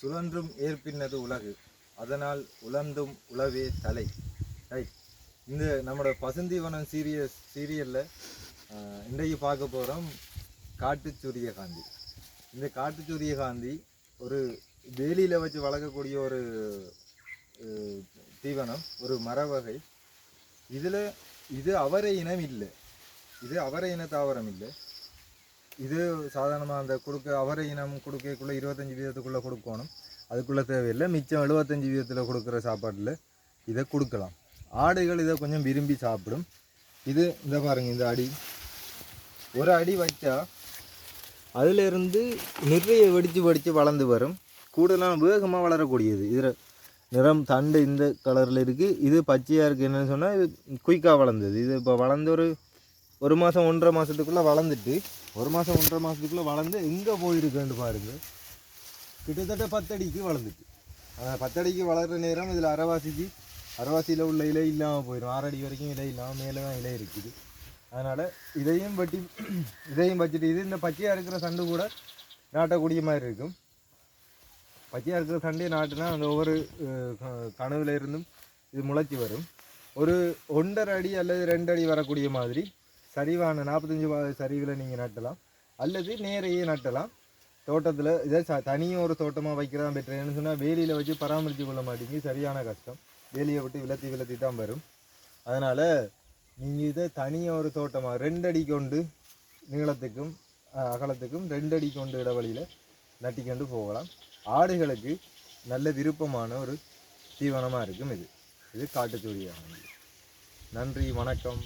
சுழன்றும் ஏற்பின்னது உலகு, அதனால் உழந்தும் உழவே தலை. ரைட். இந்த நம்மளோட பசுந்தீவனம் சீரியலில் இன்றைக்கு பார்க்க போகிறோம் காட்டு சூரியகாந்தி. இந்த காட்டு சூரியகாந்தி ஒரு வேலியில் வச்சு வளர்க்கக்கூடிய ஒரு தீவனம், ஒரு மர வகை. இது அவரை இனம் இல்லை, இது அவரை இன தாவரம் இல்லை. இது சாதாரணமாக அந்த அவரை இனம் கொடுக்கக்குள்ளே 25% கொடுக்கணும், அதுக்குள்ளே தேவையில்லை. மிச்சம் 75% கொடுக்குற சாப்பாட்டில் இதை கொடுக்கலாம். ஆடுகள் இதை கொஞ்சம் விரும்பி சாப்பிடும். இது இந்த பாருங்கள், இந்த அடி ஒரு அடி வச்சா அதிலிருந்து நிறைய வெடித்து வளர்ந்து வரும். கூடுதலான வேகமாக வளரக்கூடியது. இதில் நிறம் தண்டு இந்த கலரில் இருக்குது. இது பச்சையாக இருக்குது. என்னென்னு சொன்னால் இது குயிக்காக வளர்ந்தது. இது இப்போ வளர்ந்து ஒரு மாதம் 1.5 மாதத்துக்குள்ளே வளர்ந்துட்டு, 1 மாதம் 1.5 மாதத்துக்குள்ளே வளர்ந்து எங்கே போயிருக்குன்னு பாருங்கள். கிட்டத்தட்ட 10 அடிக்கு வளர்ந்துட்டு. அந்த 10 அடிக்கு வளர்கிற நேரம் இதில் அரைவாசியில் உள்ள இலை இல்லாமல் போயிடும். 6 அடி வரைக்கும் இலை இல்லாமல் மேலே தான் இலை இருக்குது. அதனால் இதையும் வச்சுட்டு இது இந்த பச்சையாக இருக்கிற சண்டு கூட நாட்டக்கூடிய மாதிரி இருக்கும். பச்சையாக இருக்கிற சண்டையை நாட்டுனா அந்த ஒவ்வொரு கனவுல இருந்தும் இது முளைச்சி வரும். ஒரு 1.5 அடி அல்லது 2 அடி வரக்கூடிய மாதிரி சரிவான 45 சரிவில் நீங்கள் நட்டலாம், அல்லது நேரையே நட்டலாம். தோட்டத்தில் இதை தனியும் ஒரு தோட்டமாக வைக்கிறதா பெட்டர். ஏன்னு சொன்னால் வேலியில் வச்சு பராமரித்து கொள்ள மாட்டீங்க, சரியான கஷ்டம். வேலியை விட்டு விலத்தி தான் வரும். அதனால் நீங்கள் இதை தனியாக ஒரு தோட்டமாக 2 அடி கொண்டு நீளத்துக்கும் அகலத்துக்கும் 2 அடி கொண்டு இடைவெளியில் நட்டிக்கொண்டு போகலாம். ஆடுகளுக்கு நல்ல விருப்பமான ஒரு தீவனமாக இருக்கும். இது காட்டுச்சூரியானது. நன்றி, வணக்கம்.